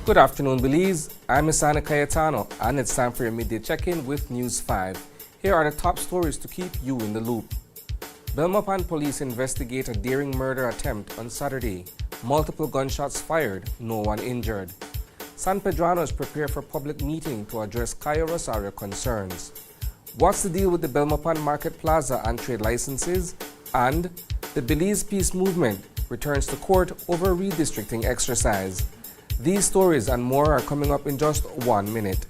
Good afternoon, Belize. I'm Isana Cayetano, and it's time for your midday check-in with News 5. Here are the top stories to keep you in the loop. Belmopan police investigate a daring murder attempt on Saturday. Multiple gunshots fired, no one injured. San Pedranos prepare for public meeting to address Cayo Rosario concerns. What's the deal with the Belmopan Market Plaza and trade licenses? And the Belize Peace Movement returns to court over redistricting exercise. These stories and more are coming up in just 1 minute.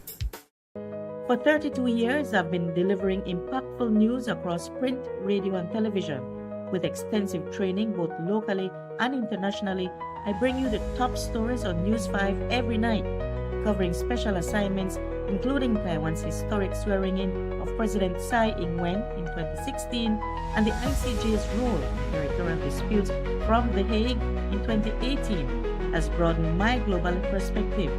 For 32 years, I've been delivering impactful news across print, radio, and television. With extensive training both locally and internationally, I bring you the top stories on News 5 every night, covering special assignments including Taiwan's historic swearing-in of President Tsai Ing-wen in 2016 and the ICJ's role in territorial disputes from The Hague in 2018 has broadened my global perspective.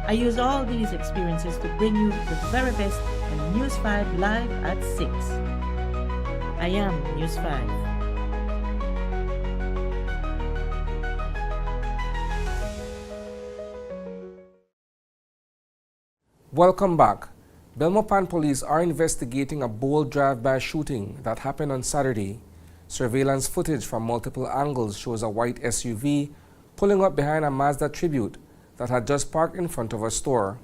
I use all these experiences to bring you the very best on News 5 live at 6. I am News 5. Welcome back. Belmopan police are investigating a bold drive-by shooting that happened on Saturday. Surveillance footage from multiple angles shows a white SUV pulling up behind a Mazda Tribute that had just parked in front of a store.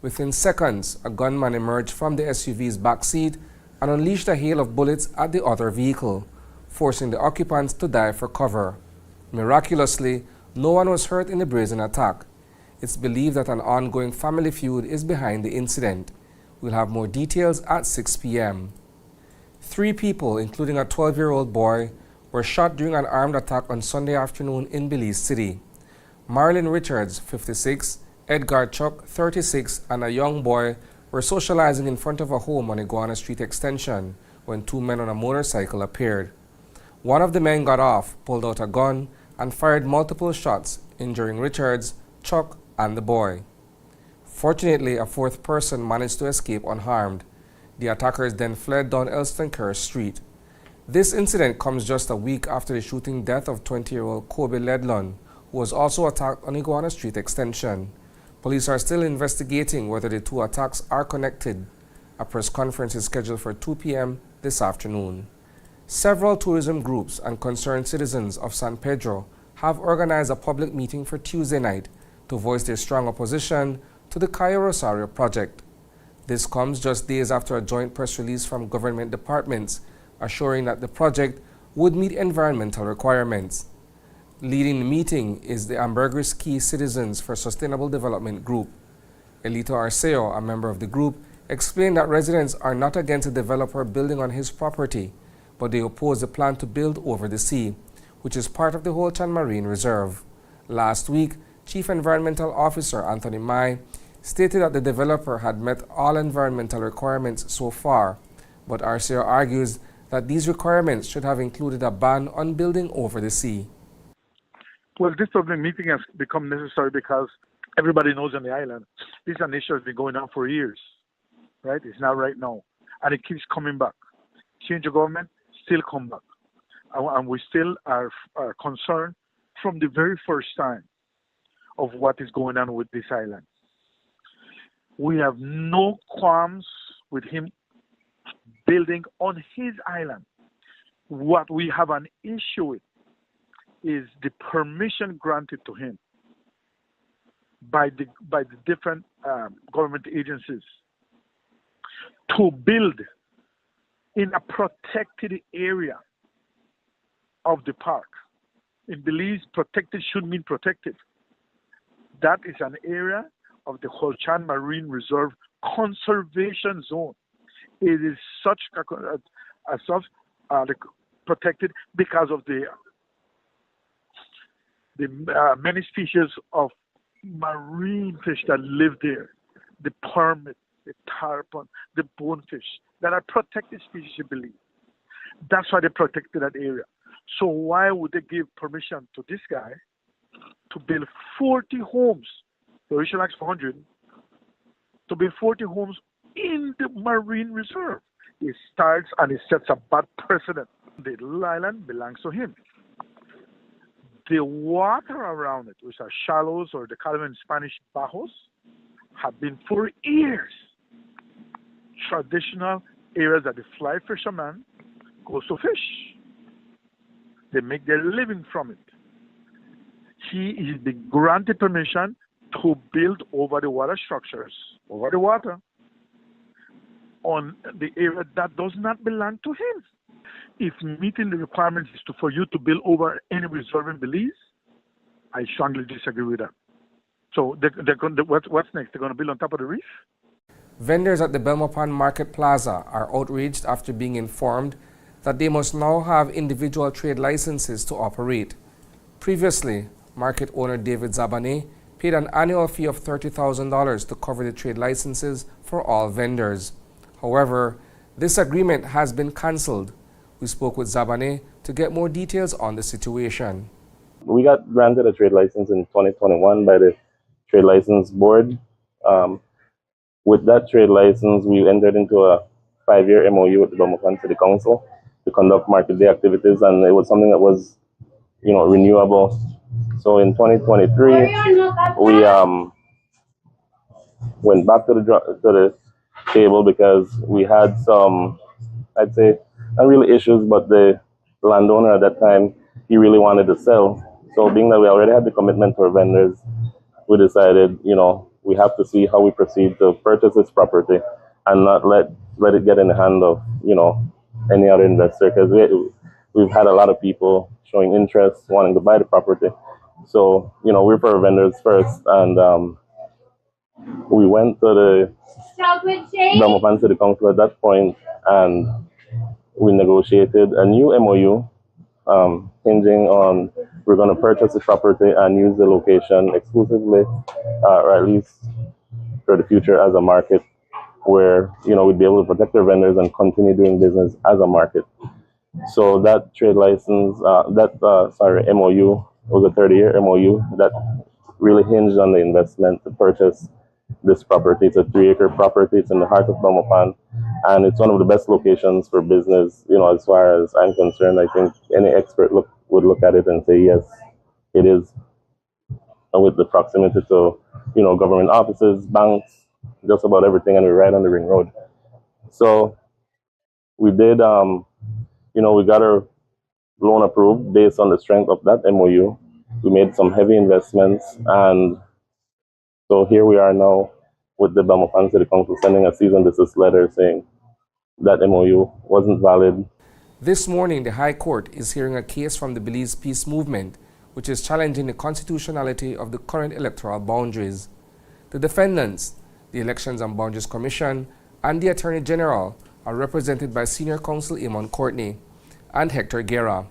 Within seconds, a gunman emerged from the SUV's back seat and unleashed a hail of bullets at the other vehicle, forcing the occupants to dive for cover. Miraculously, no one was hurt in the brazen attack. It's believed that an ongoing family feud is behind the incident. We'll have more details at 6 p.m. 3 people, including a 12-year-old boy, were shot during an armed attack on Sunday afternoon in Belize City. Marlon Richards, 56, Edgar Chuck, 36, and a young boy were socializing in front of a home on Iguana Street Extension when 2 men on a motorcycle appeared. One of the men got off, pulled out a gun, and fired multiple shots, injuring Richards, Chuck, and the boy. Fortunately, a 4th person managed to escape unharmed. The attackers then fled down Elston Kerr Street. This incident comes just a week after the shooting death of 20-year-old Kobe Ledlon, who was also attacked on Iguana Street Extension. Police are still investigating whether the 2 attacks are connected. A press conference is scheduled for 2 p.m. this afternoon. Several tourism groups and concerned citizens of San Pedro have organized a public meeting for Tuesday night to voice their strong opposition to the Cayo Rosario project. This comes just days after a joint press release from government departments assuring that the project would meet environmental requirements. Leading the meeting is the Ambergris Key Citizens for Sustainable Development Group. Elito Arceo, a member of the group, explained that residents are not against a developer building on his property, but they oppose the plan to build over the sea, which is part of the Holchan Marine Reserve. Last week, Chief Environmental Officer Anthony Mai stated that the developer had met all environmental requirements so far, but Arceo argues that these requirements should have included a ban on building over the sea. Well, this public meeting has become necessary because everybody knows on the island, this is an issue that's been going on for years, right? It's not right now. And it keeps coming back. Change of government, still come back. And we still are concerned from the very first time of what is going on with this island. We have no qualms with him building on his island. What we have an issue with is the permission granted to him by the different government agencies to build in a protected area of the park. In Belize, protected should mean protected. That is an area of the Holchan Marine Reserve conservation zone. It is protected because of the many species of marine fish that live there, the permit, the tarpon, the bonefish, that are protected species, I believe. That's why they protected that area. So why would they give permission to this guy to build 40 homes? The original asked for 100, to build 40 homes in the marine reserve. It starts and it sets a bad precedent. The little island belongs to him. The water around it, which are shallows or they call them in Spanish bajos, have been for years traditional areas that the fly fishermen goes to fish. They make their living from it. He is being granted permission to build over the water structures, over the water, on the area that does not belong to him. If meeting the requirements is for you to build over any reserve in Belize, I strongly disagree with that. So what's next? They're going to build on top of the reef? Vendors at the Belmopan Market Plaza are outraged after being informed that they must now have individual trade licenses to operate. Previously, market owner David Zabane paid an annual fee of $30,000 to cover the trade licenses for all vendors. However, this agreement has been cancelled. We spoke with Zabane to get more details on the situation. We got granted a trade license in 2021 by the Trade License Board. With that trade license, we entered into a 5-year MOU with the Belmopan City Council to conduct market day activities, and it was something that was, renewable. So in 2023, we went back to the table because we had some, I'd say, not really issues, but the landowner at that time, he really wanted to sell. So being that we already had the commitment to our vendors, we decided, we have to see how we proceed to purchase this property and not let it get in the hand of, any other investor, because we've had a lot of people showing interest, wanting to buy the property. So, we're for our vendors first, and we went to the Belmopan City Council at that point, and we negotiated a new MOU hinging on we're going to purchase the property and use the location exclusively, or at least for the future as a market where, we'd be able to protect our vendors and continue doing business as a market. So that trade license, MOU was a 30-year MOU that really hinged on the investment to purchase this property. It's a 3-acre property. It's in the heart of Belmopan, and it's one of the best locations for business. As far as I'm concerned, I think any expert would look at it and say, yes, it is. And with the proximity to, government offices, banks, just about everything, and we're right on the ring road. So we did, we got our loan approved based on the strength of that MOU. We made some heavy investments, and so here we are now with the Belmopan City Council sending a cease and desist letter saying that MOU wasn't valid. This morning, the High Court is hearing a case from the Belize Peace Movement, which is challenging the constitutionality of the current electoral boundaries. The defendants, the Elections and Boundaries Commission, and the Attorney General are represented by Senior Counsel Eamon Courtney and Hector Guerra.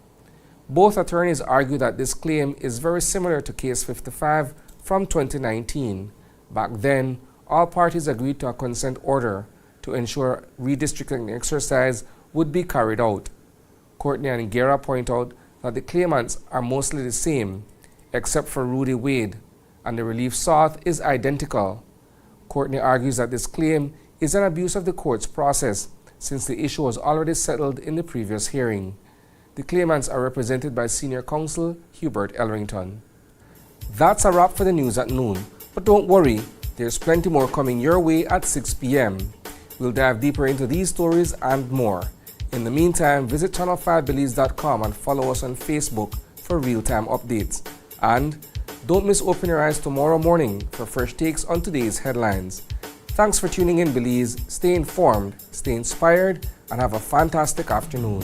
Both attorneys argue that this claim is very similar to Case 55 from 2019. Back then, all parties agreed to a consent order to ensure redistricting exercise would be carried out. Courtney and Guerra point out that the claimants are mostly the same, except for Rudy Wade, and the relief sought is identical. Courtney argues that this claim is an abuse of the court's process, since the issue was already settled in the previous hearing. The claimants are represented by Senior Counsel Hubert Elrington. That's a wrap for the news at noon, but don't worry, there's plenty more coming your way at 6 p.m. We'll dive deeper into these stories and more. In the meantime, visit channel5belize.com and follow us on Facebook for real-time updates. And don't miss Open Your Eyes tomorrow morning for fresh takes on today's headlines. Thanks for tuning in, Belize. Stay informed, stay inspired, and have a fantastic afternoon.